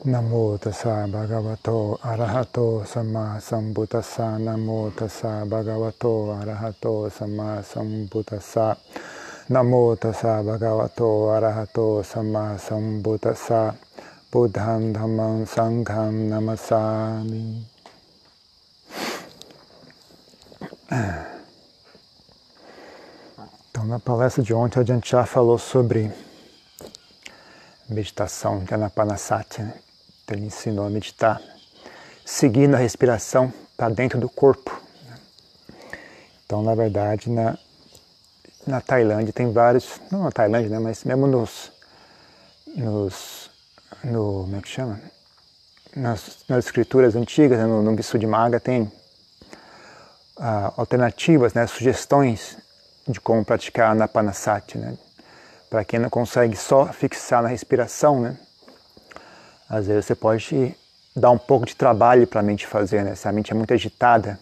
Namo tassa bhagavato arahato samma sambuddhassa. Namo tassa bhagavato arahato samma sambuddhassa. Namo tassa bhagavato arahato samma sambuddhassa. Buddham dhammam sangham namassami. Então, na palestra de ontem a gente já falou sobre meditação de Anapanasati, né? Então, ele ensinou a meditar seguindo a respiração para dentro do corpo. Então, na verdade, na Tailândia tem vários, não na Tailândia, né, mas mesmo como é que chama? Nas escrituras antigas, né, no Visuddhimagga tem alternativas, né, sugestões de como praticar Anapanasati, né? Para quem não consegue só fixar na respiração, né? Às vezes você pode dar um pouco de trabalho para a mente fazer, né? Se a mente é muito agitada,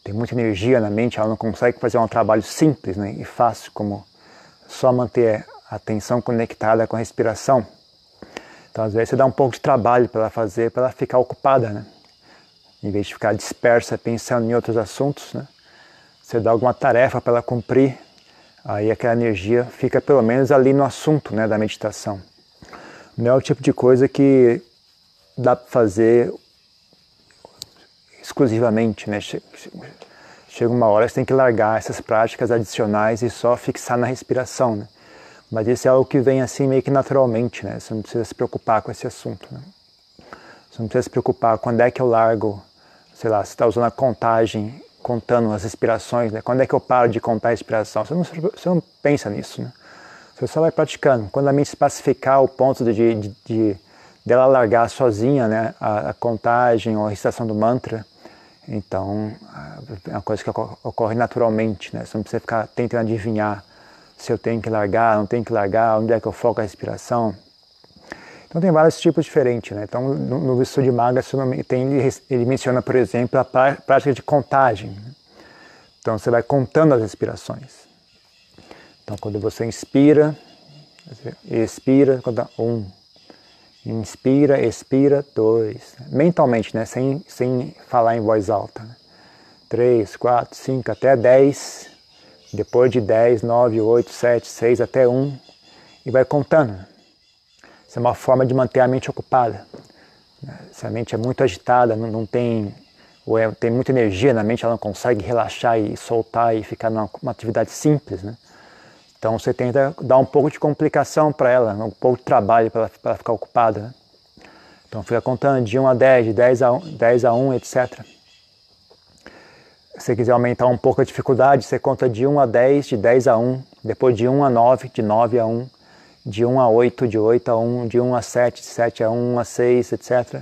tem muita energia na mente, ela não consegue fazer um trabalho simples, né, e fácil, como só manter a atenção conectada com a respiração. Então, às vezes, você dá um pouco de trabalho para ela fazer, para ela ficar ocupada, né? Em vez de ficar dispersa pensando em outros assuntos, né? Você dá alguma tarefa para ela cumprir, aí aquela energia fica pelo menos ali no assunto, né, da meditação. Não é o tipo de coisa que dá para fazer exclusivamente, né? Chega uma hora que você tem que largar essas práticas adicionais e só fixar na respiração, né? Mas isso é algo que vem assim meio que naturalmente, né? Você não precisa se preocupar com esse assunto, né? Você não precisa se preocupar quando é que eu largo, sei lá, você está usando a contagem, contando as respirações, né? Quando é que eu paro de contar a respiração? Você não pensa nisso, né? Você só vai praticando. Quando a mente se pacificar ao ponto dela largar sozinha, né, a contagem ou a recitação do mantra, então é uma coisa que ocorre naturalmente, né? Você não precisa ficar tentando adivinhar se eu tenho que largar, não tenho que largar, onde é que eu foco a respiração. Então tem vários tipos diferentes, né? Então no Visuddhimagga ele menciona, por exemplo, a prática de contagem, né? Então você vai contando as respirações. Então quando você inspira, expira, conta 1. Inspira, expira, 2. Mentalmente, né? Sem falar em voz alta. 3, 4, 5, até 10. Depois de 10, 9, 8, 7, 6, até 1. E vai contando. Isso é uma forma de manter a mente ocupada. Se a mente é muito agitada, não tem, tem muita energia na mente, ela não consegue relaxar e soltar e ficar numa atividade simples, né? Então você tenta dar um pouco de complicação para ela, um pouco de trabalho para ela ficar ocupada, né? Então fica contando de 1 a 10, de 10 a 1, etc. Se você quiser aumentar um pouco a dificuldade, você conta de 1 a 10, de 10 a 1, depois de 1 a 9, de 9 a 1, de 1 a 8, de 8 a 1, de 1 a 7, de 7 a 1, 1 a 6, etc.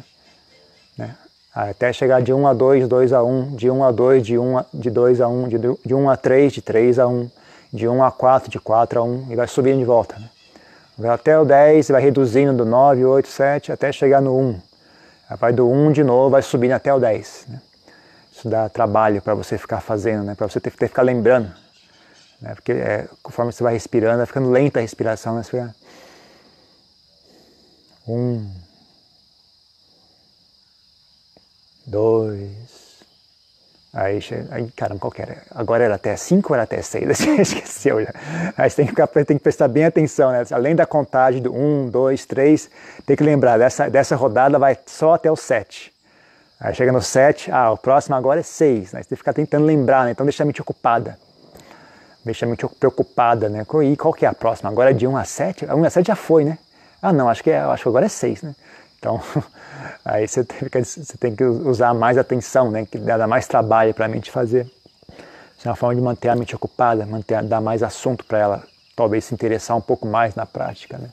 Né? Até chegar de 1 a 2, 2 a 1, de 1 a 2, de 2 a 1, de 1 a 3, de 3 a 1, de 1 a 4, de 4 a 1, e vai subindo de volta, né? Vai até o 10, vai reduzindo do 9, 8, 7, até chegar no 1. Vai do 1 de novo, vai subindo até o 10, né? Isso dá trabalho para você ficar fazendo, né? Para você ter que ficar lembrando, né? Porque conforme você vai respirando, vai ficando lenta a respiração, né? Você fica 1, 2... Aí, caramba, qual que era? Agora era até 5 ou era até 6? Você esqueceu já. Aí você tem que prestar bem atenção, né? Além da contagem do 1, 2, 3, tem que lembrar, dessa rodada vai só até o 7. Aí chega no 7, o próximo agora é 6. Né? Você tem que ficar tentando lembrar, né? Então deixa a mente ocupada. Deixa a mente preocupada, né? E qual que é a próxima? Agora é de 1 a 7? 1 a 7 já foi, né? Não, acho que agora é 6, né? Então, aí você tem que usar mais atenção, né? Que dá mais trabalho para a mente fazer. Isso é uma forma de manter a mente ocupada, dar mais assunto para ela, talvez se interessar um pouco mais na prática, né?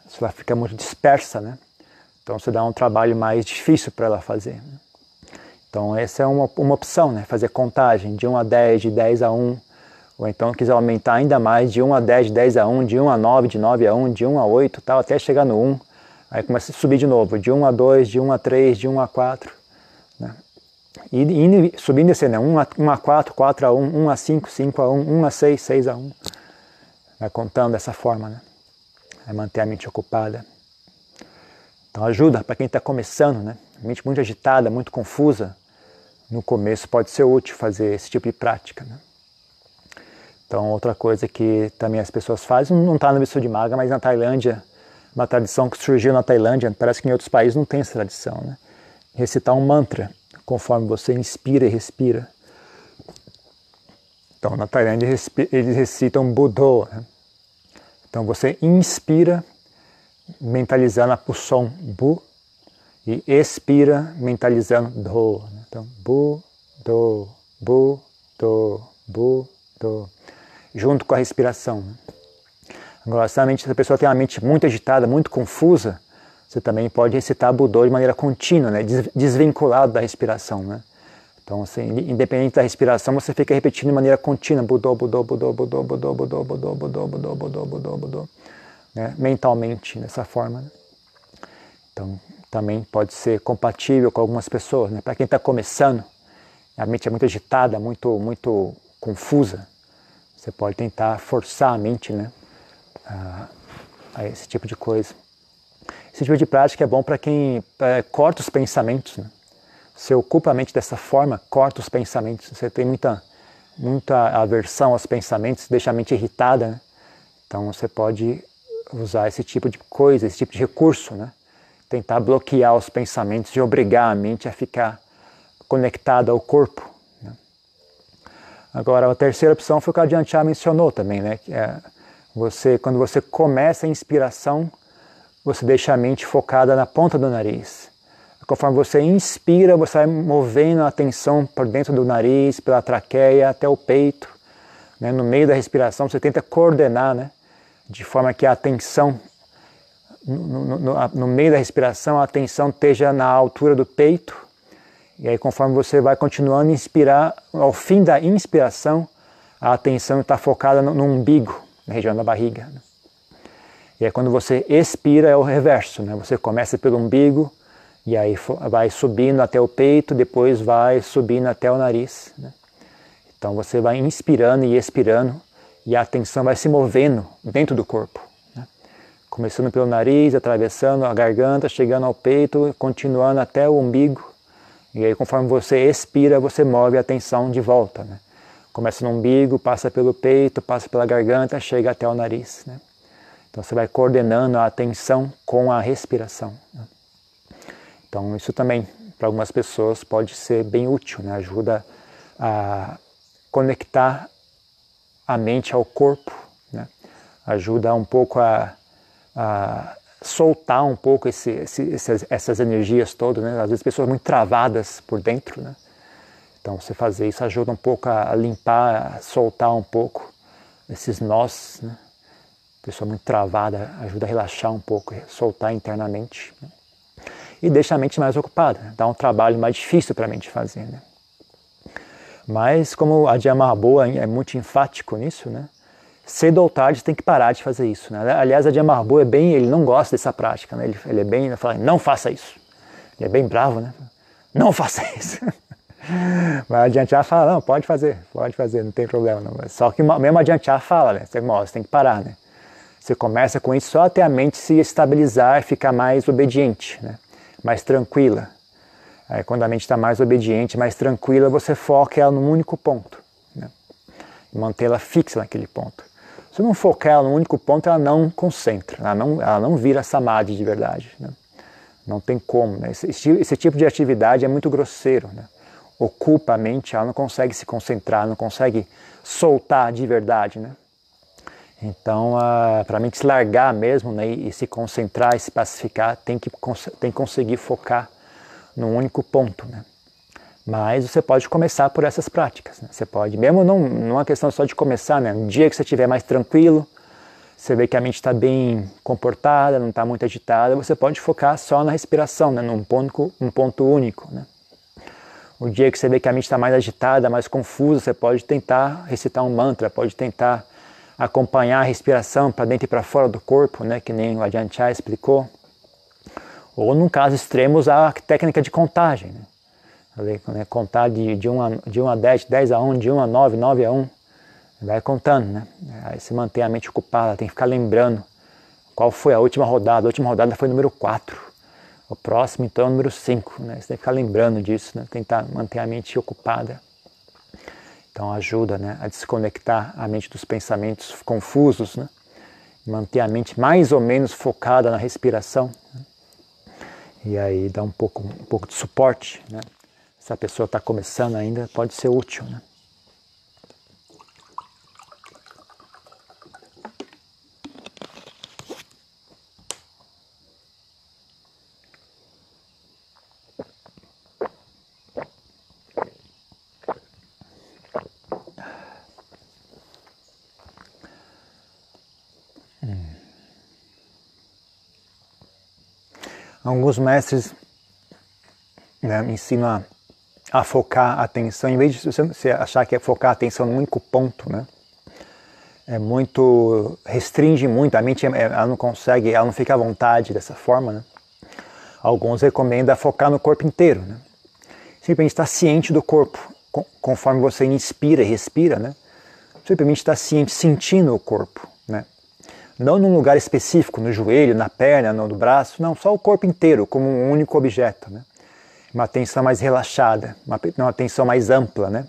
Se ela fica muito dispersa, né? Então você dá um trabalho mais difícil para ela fazer, né? Então essa é uma opção, né? Fazer contagem de 1 a 10, de 10 a 1, ou então quiser aumentar ainda mais de 1 a 10, de 10 a 1, de 1 a 9, de 9 a 1, de 1 a 8, tal, até chegar no 1. Aí começa a subir de novo, de 1 a 2, de 1 a 3, de 1 a 4. Né? E subindo e descendo, né? 1 a 4, 4 a 1, 1 a 5, 5 a 1, 1 a 6, 6 a 1. Vai contando dessa forma, né? Vai manter a mente ocupada. Então ajuda para quem está começando, né? Mente muito agitada, muito confusa. No começo pode ser útil fazer esse tipo de prática, né? Então outra coisa que também as pessoas fazem, não está no Visuddhimagga, mas na Tailândia, uma tradição que surgiu na Tailândia, parece que em outros países não tem essa tradição, né? Recitar um mantra, conforme você inspira e respira. Então na Tailândia eles recitam Buddho, né? Então você inspira mentalizando o som Bu e expira mentalizando Do. Então Bu, Do, Bu, Do, Bu, Do, junto com a respiração. Agora, se a pessoa tem uma mente muito agitada, muito confusa, você também pode recitar Buddho de maneira contínua, né? Desvinculado da respiração, né? Então, assim, independente da respiração, você fica repetindo de maneira contínua, Buddho, Buddho, Buddho, Buddho, Buddho, Buddho, Buddho, Buddho, Buddho, Buddho, Buddho, Buddho, né? Mentalmente, dessa forma, né? Então, também pode ser compatível com algumas pessoas, né? Para quem está começando, a mente é muito agitada, muito confusa, você pode tentar forçar a mente, né? A esse tipo de coisa. Esse tipo de prática é bom para quem corta os pensamentos, né? Você ocupa a mente dessa forma, corta os pensamentos. Você tem muita aversão aos pensamentos, deixa a mente irritada, né? Então você pode usar esse tipo de coisa, esse tipo de recurso, né? Tentar bloquear os pensamentos e obrigar a mente a ficar conectada ao corpo, né? Agora, a terceira opção foi o que a Ajahn Chah mencionou também, né? Que é quando você começa a inspiração, você deixa a mente focada na ponta do nariz. Conforme você inspira, você vai movendo a atenção por dentro do nariz, pela traqueia, até o peito, né? No meio da respiração, você tenta coordenar, né? De forma que a atenção, no meio da respiração, a atenção esteja na altura do peito. E aí, conforme você vai continuando a inspirar, ao fim da inspiração, a atenção está focada no umbigo, na região da barriga, né? E aí, quando você expira, é o reverso, né? Você começa pelo umbigo, e aí vai subindo até o peito, depois vai subindo até o nariz, né? Então você vai inspirando e expirando, e a atenção vai se movendo dentro do corpo, né? Começando pelo nariz, atravessando a garganta, chegando ao peito, continuando até o umbigo. E aí, conforme você expira, você move a atenção de volta, né? Começa no umbigo, passa pelo peito, passa pela garganta, chega até o nariz, né? Então você vai coordenando a atenção com a respiração, né? Então isso também, para algumas pessoas, pode ser bem útil, né? Ajuda a conectar a mente ao corpo, né? Ajuda um pouco a soltar um pouco essas energias todas, né? Às vezes pessoas muito travadas por dentro, né? Então você fazer isso ajuda um pouco a limpar, a soltar um pouco esses nós, né? Pessoa muito travada ajuda a relaxar um pouco, soltar internamente, né? E deixa a mente mais ocupada, né? Dá um trabalho mais difícil para a mente fazer, né? Mas como a Ajahn Mahabua é muito enfático nisso, né? Cedo ou tarde tem que parar de fazer isso, né? Aliás, a Ajahn Mahabua ele não gosta dessa prática, né? Ele fala, não faça isso. Ele é bem bravo, né? Não faça isso. Mas a Ajahn Chah fala, não, pode fazer, não tem problema. Não. Só que mesmo a Ajahn Chah fala, né? Você tem que parar, né? Você começa com isso só até a mente se estabilizar e ficar mais obediente, né? Mais tranquila. Aí, quando a mente está mais obediente, mais tranquila, você foca ela num único ponto, né? E mantê-la fixa naquele ponto. Se não focar ela num único ponto, ela não concentra, ela não vira samadhi de verdade, né? Não tem como, né? Esse tipo de atividade é muito grosseiro, né? Ocupa a mente, ela não consegue se concentrar, não consegue soltar de verdade, né? Então, para a mente se largar mesmo, né, e se concentrar e se pacificar, tem que conseguir focar num único ponto, né? Mas você pode começar por essas práticas, né? Você pode, mesmo não é uma questão só de começar, né? Um dia que você estiver mais tranquilo, você vê que a mente está bem comportada, não está muito agitada, você pode focar só na respiração, né? Num ponto único, né? O dia que você vê que a mente está mais agitada, mais confusa, você pode tentar recitar um mantra, pode tentar acompanhar a respiração para dentro e para fora do corpo, né? Que nem o Ajahn Chah explicou. Ou, num caso extremo, usar a técnica de contagem, né? Contar de 1 a 10, 10 a 1, de 1 a 9, 9 a 1. Vai contando, né? Aí se mantém a mente ocupada, tem que ficar lembrando qual foi a última rodada. A última rodada foi número 4. O próximo, então, é o número 5, né? Você tem que ficar lembrando disso, né? Tentar manter a mente ocupada. Então ajuda, né, a desconectar a mente dos pensamentos confusos, né? Manter a mente mais ou menos focada na respiração, né? E aí dá um pouco de suporte, né? Se a pessoa está começando ainda, pode ser útil, né? Alguns mestres, né, ensinam a focar a atenção, em vez de você achar que é focar a atenção num único ponto, né? Restringe muito, a mente ela não consegue, ela não fica à vontade dessa forma, né? Alguns recomendam focar no corpo inteiro, né? Simplesmente estar ciente do corpo, conforme você inspira e respira, né? Simplesmente estar ciente, sentindo o corpo, né? Não num lugar específico, no joelho, na perna, no braço, não, só o corpo inteiro, como um único objeto, né? Uma atenção mais relaxada, uma atenção mais ampla, né?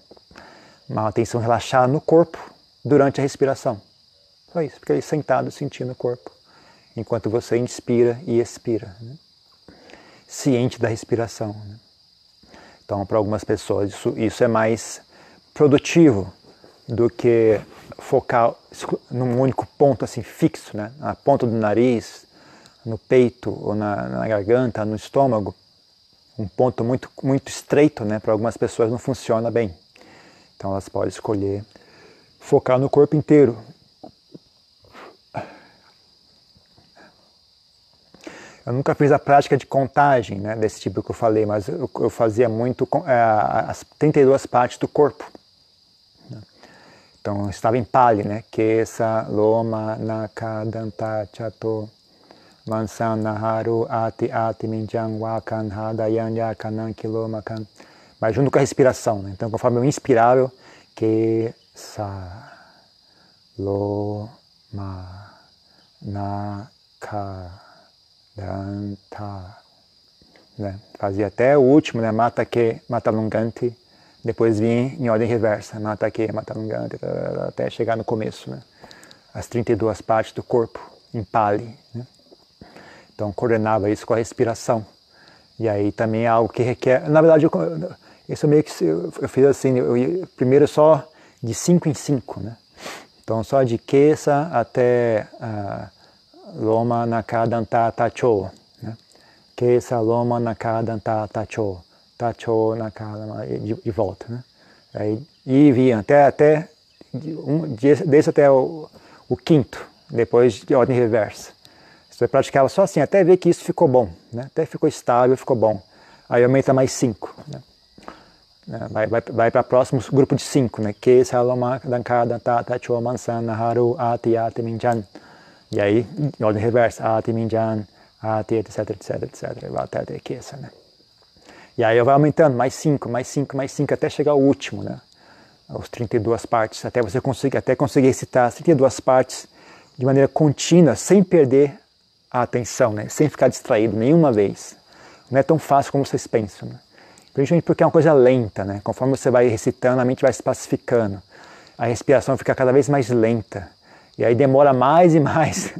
Uma atenção relaxada no corpo durante a respiração. Só isso, fica aí sentado sentindo o corpo, enquanto você inspira e expira, né? Ciente da respiração, né? Então, para algumas pessoas, isso é mais produtivo do que focar num único ponto assim fixo, né? Na ponta do nariz, no peito, ou na garganta, no estômago. Um ponto muito estreito, né? Para algumas pessoas não funciona bem. Então elas podem escolher focar no corpo inteiro. Eu nunca fiz a prática de contagem, né, desse tipo que eu falei, mas eu fazia muito as 32 partes do corpo. Então, eu estava em Pali, né? Kesa, Loma, Naka, Danta, Chato, Mansan, Naharu, Ati, Minjang, Wakan, Hadayan, Yakanan, Kilomakan. Mas junto com a respiração, né? Então, conforme eu inspirava, Kesa, Loma, Naka, Danta, né? Fazia até o último, né? Matake, Matalunganti. Depois vinha em ordem reversa, Matake, Matalunganti, até chegar no começo, né? As 32 partes do corpo, em Pali, né? Então, coordenava isso com a respiração. E aí também é algo que requer... Na verdade, isso meio que eu fiz assim, primeiro só de 5 em 5, né? Então, só de Kesa até Loma, Naka, Danta, Tacho, né? Kesa, Loma, Naka, Danta, Tacho. Tacho, Naka, de volta, né? Aí, e vinha até desse até o quinto, depois de ordem reversa. Você praticava só assim, até ver que isso ficou bom, né? Até ficou estável, ficou bom. Aí aumenta mais 5, né? Vai para o próximo grupo de 5, né? Kesa, Loma, Naka, Danta, Tacho, Mansan, Naharu, Ati, Minjan. E aí, em ordem reversa, Ati, Minjan, Ati, etc, vai até Kesa, né? E aí vai aumentando, mais 5, até chegar ao último, né? As 32 partes, até você conseguir recitar as 32 partes de maneira contínua, sem perder a atenção, né? Sem ficar distraído nenhuma vez. Não é tão fácil como vocês pensam, né? Principalmente porque é uma coisa lenta, né? Conforme você vai recitando, a mente vai se pacificando. A respiração fica cada vez mais lenta. E aí demora mais e mais.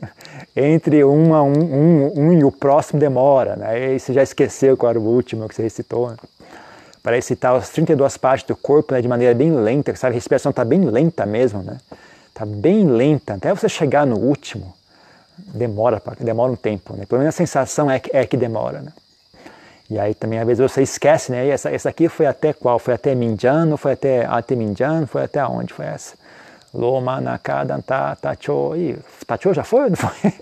Entre um e o próximo demora, né? Aí você já esqueceu qual era o último que você recitou, né? Para recitar as 32 partes do corpo, né, de maneira bem lenta, sabe? A respiração está bem lenta mesmo, né? Está bem lenta. Até você chegar no último, demora um tempo, né? Pelo menos a sensação é que demora, né? E aí também às vezes você esquece, né? E essa aqui foi até qual? Foi até Minjan, foi até Ate Minjan, foi até onde foi essa? Loma, Naka, Danta, Tacho. E Tacho já foi ou não foi?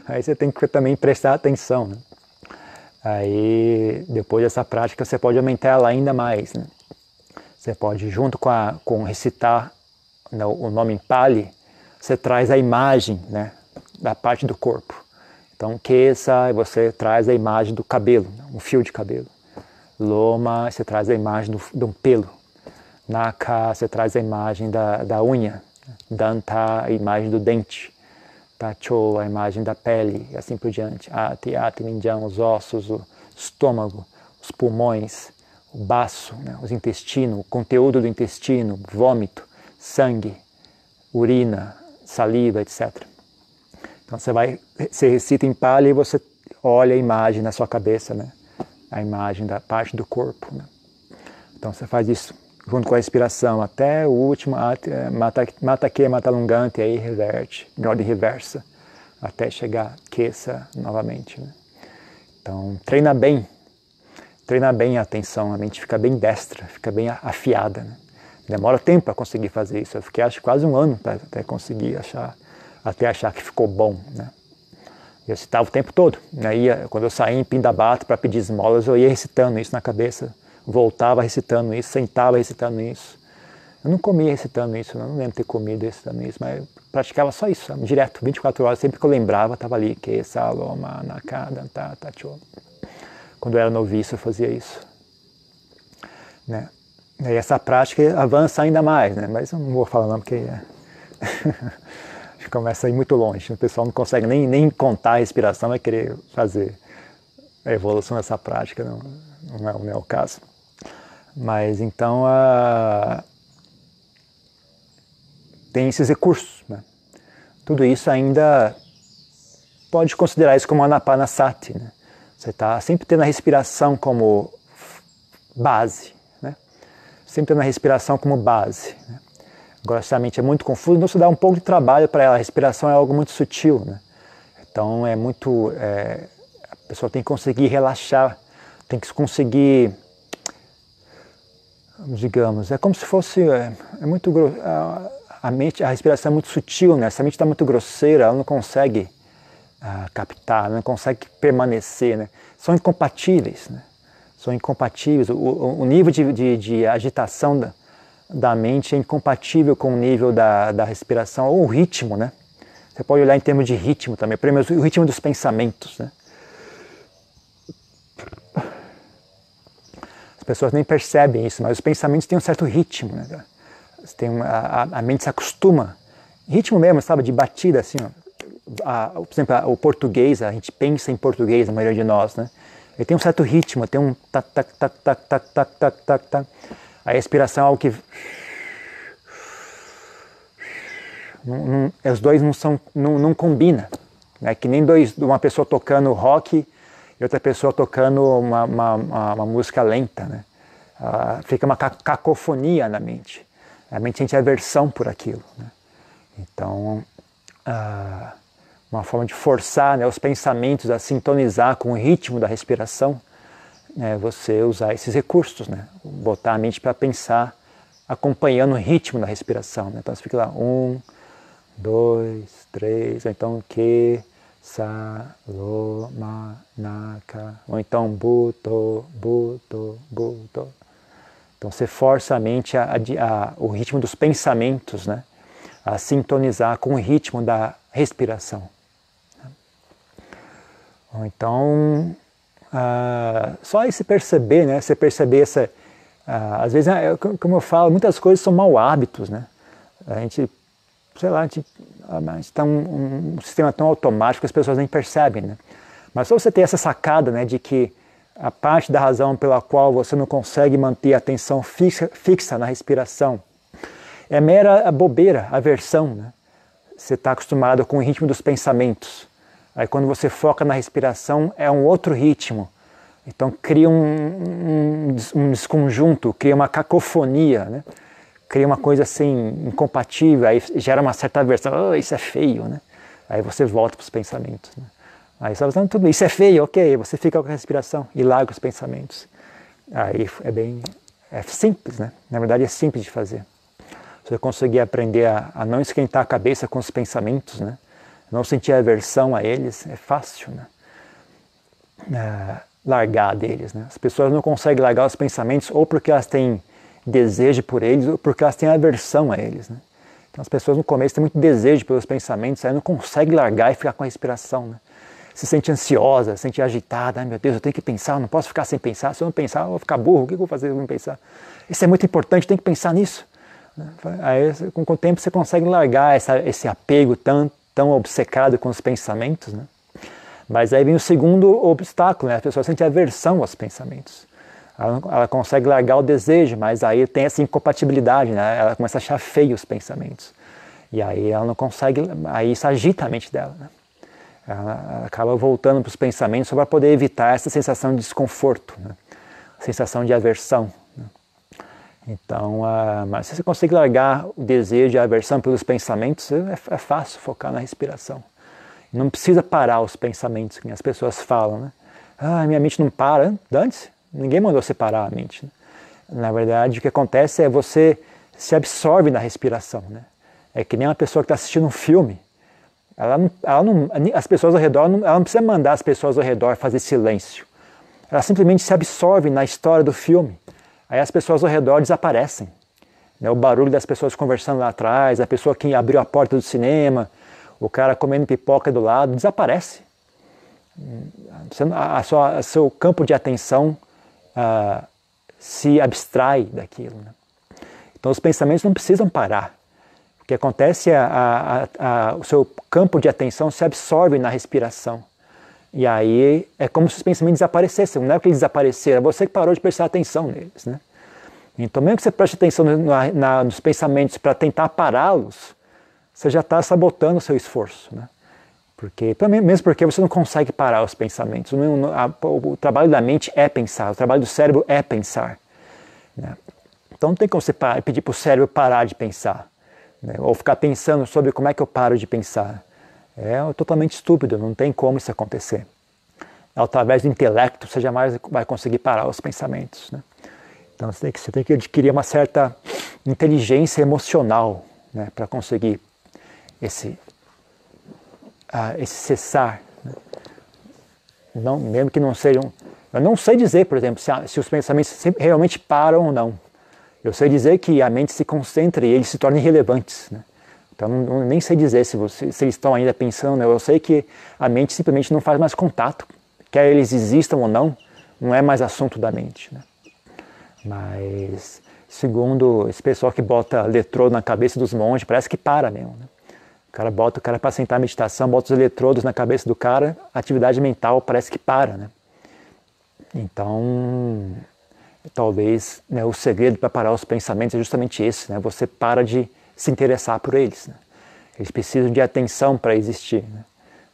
Aí você tem que também prestar atenção, né? Aí, depois dessa prática, você pode aumentar ela ainda mais, né? Você pode, junto com recitar, né, o nome em Pali, você traz a imagem, né, da parte do corpo. Então, Kesa, você traz a imagem do cabelo, um fio de cabelo. Loma, você traz a imagem de um pelo. Naka, você traz a imagem da unha. Danta, a imagem do dente. Tacho, a imagem da pele, e assim por diante. Ati, ati, ninjam, os ossos, o estômago, os pulmões, o baço, né, os intestinos, o conteúdo do intestino, vômito, sangue, urina, saliva, etc. Então você recita em Pali e você olha a imagem na sua cabeça, né? A imagem da parte do corpo, né? Então você faz isso junto com a respiração até o último Matake, Matalungante, aí reverte, em ordem reversa, até chegar Kesa novamente, né? Então treina bem a atenção, a mente fica bem destra, fica bem afiada, né? Demora tempo para conseguir fazer isso, eu fiquei acho quase um ano para até conseguir achar que ficou bom, né? Eu citava o tempo todo, né? Quando eu saía em Pindabata para pedir esmolas, eu ia recitando isso na cabeça, voltava recitando isso, sentava recitando isso. Eu não comia recitando isso, não lembro de ter comido recitando isso, mas eu praticava só isso, sabe? Direto, 24 horas, sempre que eu lembrava, estava ali, Kesa, Loma, Nakada, Tacho. Quando eu era noviço, eu fazia isso, né? E essa prática avança ainda mais, né? Mas eu não vou falar não, porque começa a ir muito longe. O pessoal não consegue nem contar a respiração, vai querer fazer a evolução dessa prática, não é o caso. Mas então tem esses recursos, né? Tudo isso ainda pode considerar isso como Anapanasati, né? Você está sempre tendo a respiração como base, né? Sempre tendo a respiração como base, né? Agora, se a mente é muito confusa, então você dá um pouco de trabalho para ela. A respiração é algo muito sutil, né? Então a pessoa tem que conseguir relaxar, tem que conseguir, digamos, é como se fosse, muito a respiração é muito sutil, né? Se a mente está muito grosseira, ela não consegue captar, não consegue permanecer, né? São incompatíveis, né? São incompatíveis. O nível de agitação da mente é incompatível com o nível da respiração, ou o ritmo, né? Você pode olhar em termos de ritmo também, primeiro o ritmo dos pensamentos, né? As pessoas nem percebem isso, mas os pensamentos têm um certo ritmo, né? A mente se acostuma, ritmo mesmo, sabe, de batida, assim, ó. Por exemplo, o português, a gente pensa em português, a maioria de nós, né? Ele tem um certo ritmo, tem um tac, tac, tac, tac, tac, tac, tac, tac, tac. A respiração é algo que os dois não combina, né? Que nem uma pessoa tocando rock e outra pessoa tocando uma música lenta, né? Fica uma cacofonia na mente. A mente sente aversão por aquilo, né? Então, uma forma de forçar, né, os pensamentos a sintonizar com o ritmo da respiração, é você usar esses recursos, né? Botar a mente para pensar acompanhando o ritmo da respiração, né? Então você fica lá, 1, 2, 3, ou então que, sa, lo, ma, naka, ou então buto, buto, buto. Então você força a mente o ritmo dos pensamentos, né? A sintonizar com o ritmo da respiração. Ou então, só esse perceber, né? Você perceber às vezes, como eu falo, muitas coisas são mau hábitos, né? A gente, sei lá, a gente está um sistema tão automático que as pessoas nem percebem, né? Mas só você ter essa sacada, né, de que a parte da razão pela qual você não consegue manter a atenção fixa na respiração é mera bobeira, aversão, né? Você está acostumado com o ritmo dos pensamentos. Aí quando você foca na respiração é um outro ritmo. Então cria um desconjunto, cria uma cacofonia, né? Cria uma coisa assim incompatível, aí gera uma certa aversão, oh, isso é feio, né? Aí você volta para os pensamentos, né? Aí você fala, tudo isso é feio, ok, você fica com a respiração e larga os pensamentos. Aí é simples, né? Na verdade é simples de fazer. Se você conseguir aprender a não esquentar a cabeça com os pensamentos, né? Não sentir aversão a eles, é fácil, né? Largar deles, né? As pessoas não conseguem largar os pensamentos ou porque elas têm desejo por eles ou porque elas têm aversão a eles, né? Então as pessoas no começo têm muito desejo pelos pensamentos, aí não conseguem largar e ficar com a respiração, né? Se sente ansiosa, se sente agitada, ai meu Deus, eu tenho que pensar, eu não posso ficar sem pensar, se eu não pensar eu vou ficar burro, o que eu vou fazer se eu não pensar? Isso é muito importante, tem que pensar nisso. Aí com o tempo você consegue largar esse apego tão obcecado com os pensamentos, né? Mas aí vem o segundo obstáculo, né? A pessoa sente aversão aos pensamentos. Ela consegue largar o desejo, mas aí tem essa incompatibilidade, né? Ela começa a achar feio os pensamentos. E aí ela não consegue, aí isso agita a mente dela, né? Ela acaba voltando para os pensamentos só para poder evitar essa sensação de desconforto, né? Sensação de aversão, né? Então, mas se você consegue largar o desejo e a aversão pelos pensamentos, é fácil focar na respiração. Não precisa parar os pensamentos, que as pessoas falam, né? Ah, minha mente não para. Dane-se, ninguém mandou você parar a mente, né? Na verdade, o que acontece é você se absorve na respiração, né? É que nem uma pessoa que está assistindo um filme. As pessoas ao redor, ela não precisa mandar as pessoas ao redor fazer silêncio. Ela simplesmente se absorve na história do filme. Aí as pessoas ao redor desaparecem, né? O barulho das pessoas conversando lá atrás, a pessoa que abriu a porta do cinema, o cara comendo pipoca do lado, desaparece. Seu campo de atenção se abstrai daquilo, né? Então os pensamentos não precisam parar. O que acontece é o seu campo de atenção se absorve na respiração. E aí é como se os pensamentos desaparecessem. Não é que eles desapareceram, é você que parou de prestar atenção neles, né? Então mesmo que você preste atenção nos pensamentos para tentar pará-los, você já está sabotando o seu esforço, né? Mesmo porque você não consegue parar os pensamentos. O trabalho da mente é pensar, o trabalho do cérebro é pensar, né? Então não tem como você pedir para o cérebro parar de pensar, né? Ou ficar pensando sobre como é que eu paro de pensar. É totalmente estúpido, não tem como isso acontecer. Através do intelecto você jamais vai conseguir parar os pensamentos, né? Então você tem que adquirir uma certa inteligência emocional, né, para conseguir esse cessar, né? Não, mesmo que não sejam... Eu não sei dizer, por exemplo, se os pensamentos realmente param ou não. Eu sei dizer que a mente se concentra e eles se tornam irrelevantes, né? Então nem sei dizer se eles estão ainda pensando, né? Eu sei que a mente simplesmente não faz mais contato. Quer eles existam ou não, não é mais assunto da mente, né? Mas, segundo esse pessoal que bota eletrodo na cabeça dos monges, parece que para mesmo, né? O cara para sentar a meditação, bota os eletrodos na cabeça do cara, a atividade mental parece que para, né? Então, talvez, né, o segredo para parar os pensamentos é justamente esse, né? Você para de se interessar por eles, né? Eles precisam de atenção para existir, né?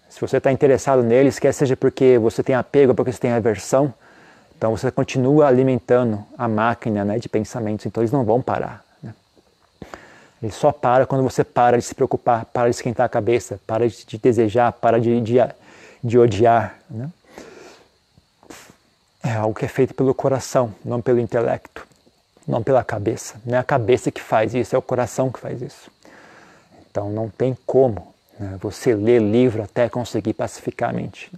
Se você está interessado neles, quer seja porque você tem apego ou porque você tem aversão, então você continua alimentando a máquina, né, de pensamentos, então eles não vão parar, né? Eles só param quando você para de se preocupar, para de esquentar a cabeça, para de desejar, para de odiar, né? É algo que é feito pelo coração, não pelo intelecto, não pela cabeça. Não é a cabeça que faz isso, é o coração que faz isso. Então não tem como, né, você ler livro até conseguir pacificar a mente.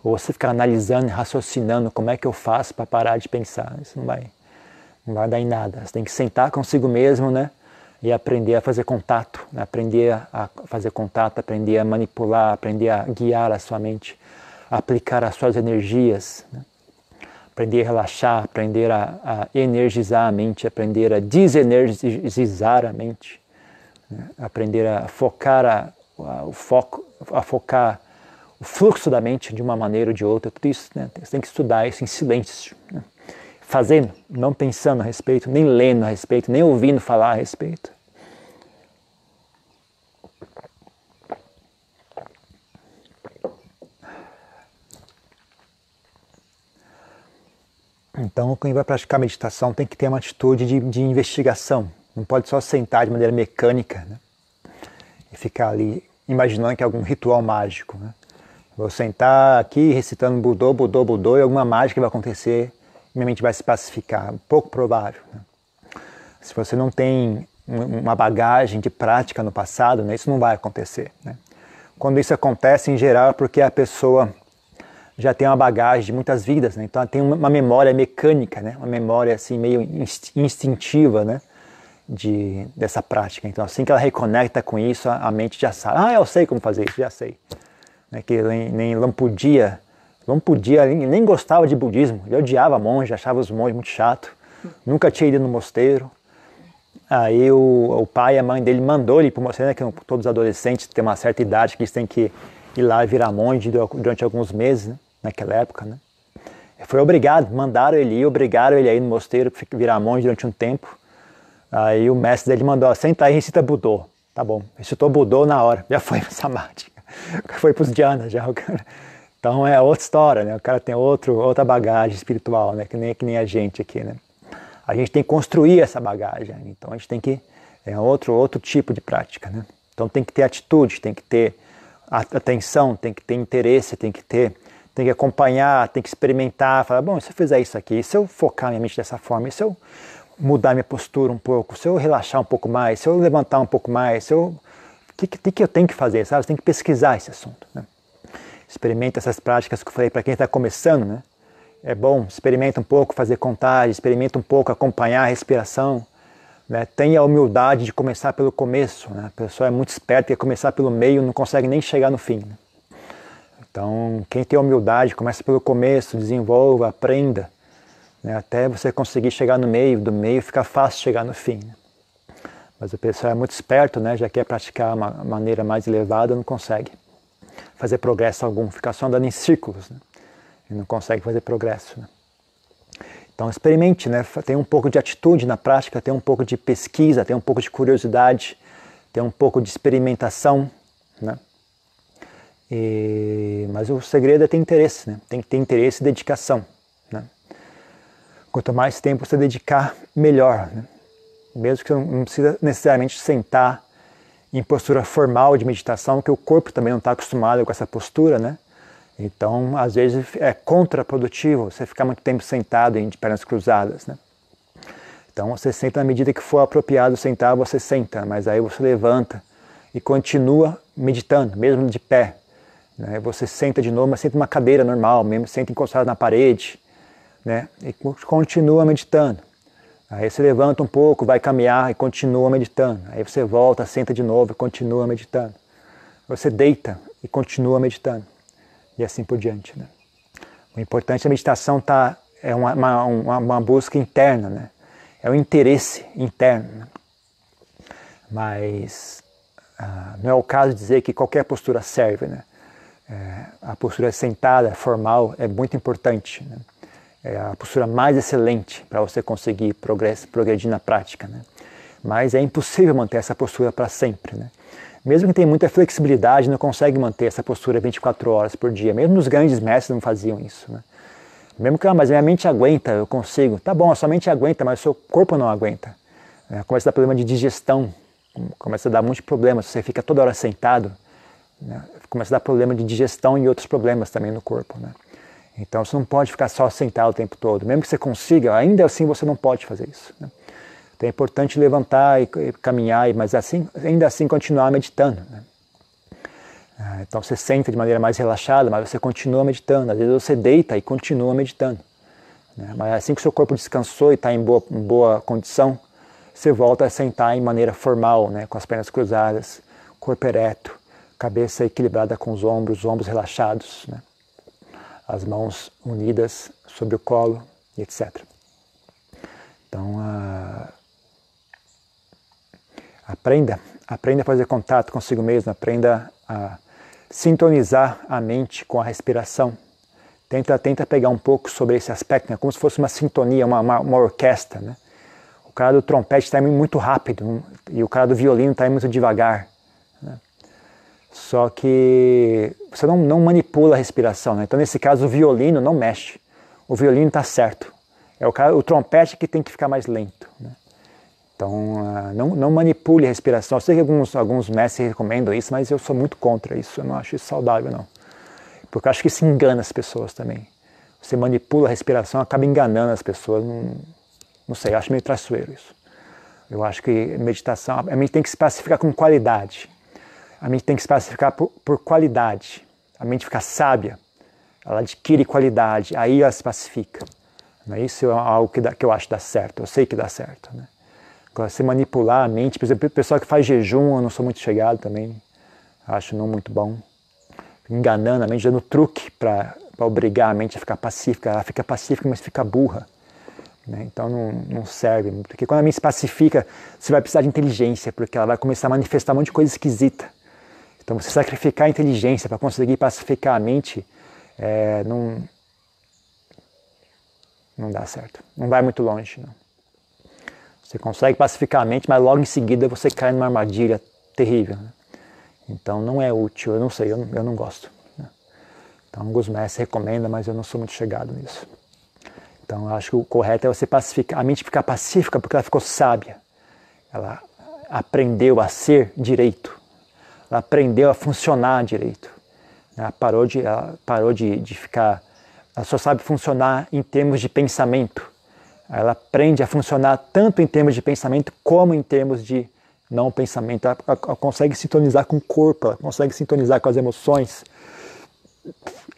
Ou você ficar analisando e raciocinando como é que eu faço para parar de pensar. Isso não vai dar em nada. Você tem que sentar consigo mesmo, né, e aprender a fazer contato, né, aprender a fazer contato, aprender a manipular, aprender a guiar a sua mente, aplicar as suas energias, né? Aprender a relaxar, aprender a energizar a mente, aprender a desenergizar a mente, né? Aprender a focar focar o fluxo da mente de uma maneira ou de outra. Tudo isso, né? Você tem que estudar isso em silêncio, né? Fazendo, não pensando a respeito, nem lendo a respeito, nem ouvindo falar a respeito. Então, quem vai praticar meditação tem que ter uma atitude de investigação. Não pode só sentar de maneira mecânica, né, e ficar ali imaginando que é algum ritual mágico, né? Vou sentar aqui recitando Budô, Budô, Budô e alguma mágica vai acontecer e minha mente vai se pacificar. Pouco provável, né? Se você não tem uma bagagem de prática no passado, né, isso não vai acontecer, né? Quando isso acontece, em geral, é porque a pessoa já tem uma bagagem de muitas vidas, né? Então ela tem uma memória mecânica, né? Uma memória assim meio instintiva, né, dessa prática. Então assim que ela reconecta com isso, a mente já sabe. Ah, eu sei como fazer isso, já sei. Né? Que nem Lampudia nem gostava de budismo, ele odiava monge, achava os monges muito chato, nunca tinha ido no mosteiro. Aí o pai e a mãe dele mandou ele para o mosteiro, né, que todos os adolescentes têm uma certa idade que eles têm que ir lá e virar monge durante alguns meses, né, naquela época, né. Foi obrigado, mandaram ele ir, obrigaram ele a ir no mosteiro, virar monge durante um tempo. Aí o mestre dele mandou, senta aí e recita Budô. Tá bom, recitou Budô na hora, já foi para Samadhi, foi para os dhyanas já. Então é outra história, né? O cara tem outra bagagem espiritual, né? Que nem a gente aqui, né? A gente tem que construir essa bagagem, então a gente tem que, outro tipo de prática, né? Então tem que ter atitude, tem que ter atenção, tem que ter interesse, tem que acompanhar, tem que experimentar, falar, bom, se eu fizer isso aqui, se eu focar minha mente dessa forma, se eu mudar minha postura um pouco, se eu relaxar um pouco mais, se eu levantar um pouco mais, o que eu tenho que fazer, sabe? Você tem que pesquisar esse assunto, né? Experimenta essas práticas que eu falei para quem está começando, né? É bom, experimenta um pouco fazer contagem, experimenta um pouco acompanhar a respiração, né? Tenha a humildade de começar pelo começo, né? A pessoa é muito esperta, quer começar pelo meio, não consegue nem chegar no fim, né? Então, quem tem humildade, começa pelo começo, desenvolva, aprenda, né? Até você conseguir chegar no meio, do meio fica fácil chegar no fim, né? Mas o pessoal é muito esperto, né? Já quer praticar uma maneira mais elevada, não consegue fazer progresso algum, fica só andando em círculos, né? E não consegue fazer progresso, né? Então experimente, né? Tem um pouco de atitude na prática, tem um pouco de pesquisa, tem um pouco de curiosidade, tem um pouco de experimentação, né? Mas o segredo é ter interesse, né? Tem que ter interesse e dedicação, né? Quanto mais tempo você dedicar, melhor, né? Mesmo que você não precisa necessariamente sentar em postura formal de meditação, porque o corpo também não está acostumado com essa postura, né? Então, às vezes é contraprodutivo você ficar muito tempo sentado de pernas cruzadas, né? Então, você senta na medida que for apropriado sentar, você senta, mas aí você levanta e continua meditando, mesmo de pé, né? Você senta de novo, mas senta numa cadeira normal, mesmo senta encostado na parede, né? E continua meditando. Aí você levanta um pouco, vai caminhar e continua meditando. Aí você volta, senta de novo e continua meditando. Você deita e continua meditando. E assim por diante, né? O importante da meditação é uma busca interna, né? É um interesse interno, né? Mas não é o caso de dizer que qualquer postura serve, né? A postura sentada, formal, é muito importante, né? É a postura mais excelente para você conseguir progredir na prática, né? Mas é impossível manter essa postura para sempre, né? Mesmo que tenha muita flexibilidade, não consegue manter essa postura 24 horas por dia. Mesmo os grandes mestres não faziam isso, né? Mesmo que, mas minha mente aguenta, eu consigo. Tá bom, a sua mente aguenta, mas o seu corpo não aguenta. Começa a dar problema de digestão, começa a dar muitos problemas. Você fica toda hora sentado, né? Começa a dar problema de digestão e outros problemas também no corpo, né? Então você não pode ficar só sentado o tempo todo. Mesmo que você consiga, ainda assim você não pode fazer isso, né? Então é importante levantar e caminhar, mas ainda assim continuar meditando, né? Então você senta de maneira mais relaxada, mas você continua meditando. Às vezes você deita e continua meditando, né? Mas assim que o seu corpo descansou e está em boa condição, você volta a sentar em maneira formal, né? Com as pernas cruzadas, corpo ereto, cabeça equilibrada com os ombros relaxados, né? As mãos unidas sobre o colo, etc. Então, aprenda a fazer contato consigo mesmo, aprenda a sintonizar a mente com a respiração. Tenta pegar um pouco sobre esse aspecto, né? Como se fosse uma sintonia, uma orquestra, né? O cara do trompete está indo muito rápido e o cara do violino está indo muito devagar, né? Só que você não manipula a respiração, né? Então, nesse caso, o violino não mexe. O violino está certo. É o trompete que tem que ficar mais lento, né? Então, não manipule a respiração. Eu sei que alguns mestres recomendam isso, mas eu sou muito contra isso. Eu não acho isso saudável, não. Porque eu acho que isso engana as pessoas também. Você manipula a respiração, acaba enganando as pessoas. Não sei, eu acho meio traiçoeiro isso. Eu acho que meditação, a mente tem que se pacificar com qualidade. A mente tem que se pacificar por qualidade. A mente fica sábia, ela adquire qualidade, aí ela se pacifica. Isso é algo que eu acho que dá certo, eu sei que dá certo, né? Agora, se manipular a mente, por exemplo, o pessoal que faz jejum, eu não sou muito chegado também, acho não muito bom. Enganando a mente, dando truque para obrigar a mente a ficar pacífica. Ela fica pacífica, mas fica burra. né? Então não serve, porque quando a mente se pacifica, você vai precisar de inteligência, porque ela vai começar a manifestar um monte de coisa esquisita. Então você sacrificar a inteligência para conseguir pacificar a mente, não dá certo, não vai muito longe. Não. Você consegue pacificar a mente, mas logo em seguida você cai numa armadilha terrível. Né? Então não é útil, eu não sei, eu não gosto. Né? Então alguns mestres recomendam, mas eu não sou muito chegado nisso. Então eu acho que o correto é você pacificar, a mente ficar pacífica porque ela ficou sábia. Ela aprendeu a ser direito. Ela aprendeu a funcionar direito. Ela parou de ficar... Ela só sabe funcionar em termos de pensamento. Ela aprende a funcionar tanto em termos de pensamento como em termos de não pensamento. Ela consegue sintonizar com o corpo, ela consegue sintonizar com as emoções.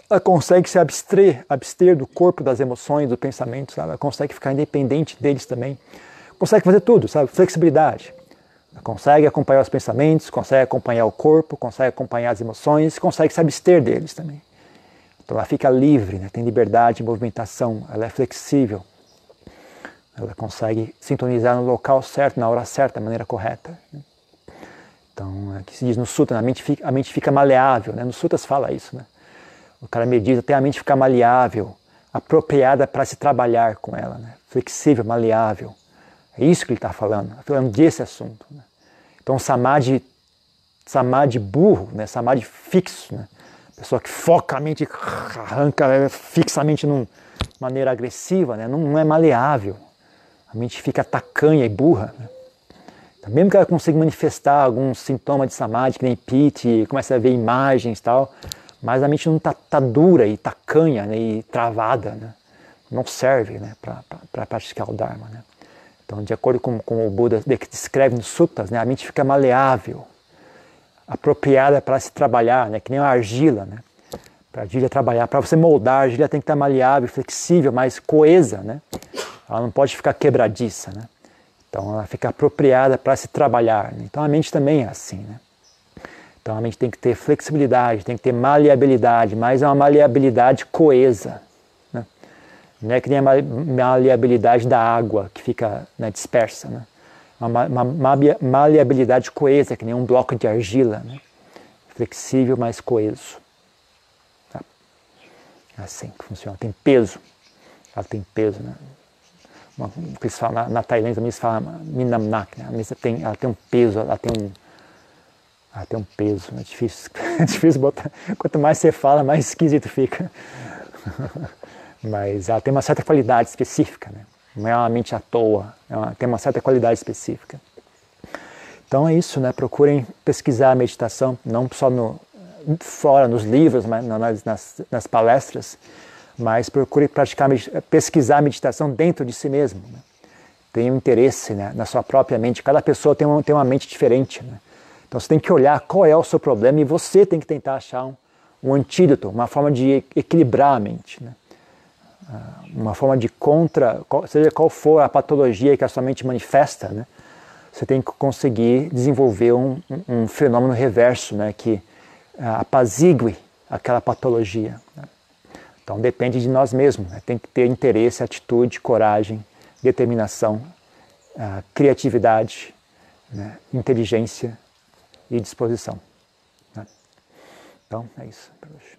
Ela consegue se abster do corpo, das emoções, do pensamento, sabe? Ela consegue ficar independente deles também. Consegue fazer tudo, sabe? Flexibilidade. Ela consegue acompanhar os pensamentos, consegue acompanhar o corpo, consegue acompanhar as emoções, consegue se abster deles também. Então ela fica livre, né? Tem liberdade de movimentação, ela é flexível. Ela consegue sintonizar no local certo, na hora certa, da maneira correta. Então, é que se diz no Sutra, a mente fica maleável, né? Nos Sutras fala isso, né? O cara medita até a mente ficar maleável, apropriada para se trabalhar com ela, né? Flexível, maleável. É isso que ele está falando desse assunto. Né? Então, samadhi burro, né? Samadhi fixo, né? Pessoa que foca a mente, arranca fixamente de maneira agressiva, né? Não é maleável. A mente fica tacanha e burra. Né? Então, mesmo que ela consiga manifestar algum sintoma de samadhi, que nem piti, começa a ver imagens e tal, mas a mente não está dura e tacanha, né, e travada, né? Não serve, né, para praticar o Dharma. Né? Então, de acordo com o Buda descreve nos suttas, né, a mente fica maleável, apropriada para se trabalhar, né, que nem uma argila. Né? Para a argila trabalhar, para você moldar, a argila tem que estar maleável, flexível, mais coesa. Né? Ela não pode ficar quebradiça. Né? Então, ela fica apropriada para se trabalhar. Né? Então, a mente também é assim. Né? Então a mente tem que ter flexibilidade, tem que ter maleabilidade, mas é uma maleabilidade coesa. Né? Não é que nem a maleabilidade da água que fica, né, dispersa. Né? Uma maleabilidade coesa, que nem um bloco de argila. Né? Flexível, mas coeso. Tá? É assim que funciona. Tem peso. Ela tem peso. Né? Que eles falam, na Tailândia também eles falam Minamnak. Né? Ela tem um peso, ela tem um peso, é difícil botar. Quanto mais você fala, mais esquisito fica. Mas ela tem uma certa qualidade específica, né? Não é uma mente à toa, tem uma certa qualidade específica. Então é isso, né? Procurem pesquisar a meditação, não só fora, nos livros, mas nas palestras, mas procurem pesquisar a meditação dentro de si mesmo. Né? Tenha um interesse, né, na sua própria mente. Cada pessoa tem uma mente diferente, né? Então você tem que olhar qual é o seu problema e você tem que tentar achar um antídoto, uma forma de equilibrar a mente. Né? Uma forma de seja qual for a patologia que a sua mente manifesta, né? Você tem que conseguir desenvolver um fenômeno reverso, né? Que apazigue aquela patologia. Né? Então depende de nós mesmos, né? Tem que ter interesse, atitude, coragem, determinação, criatividade, né? Inteligência e disposição. Né? Então, é isso para hoje.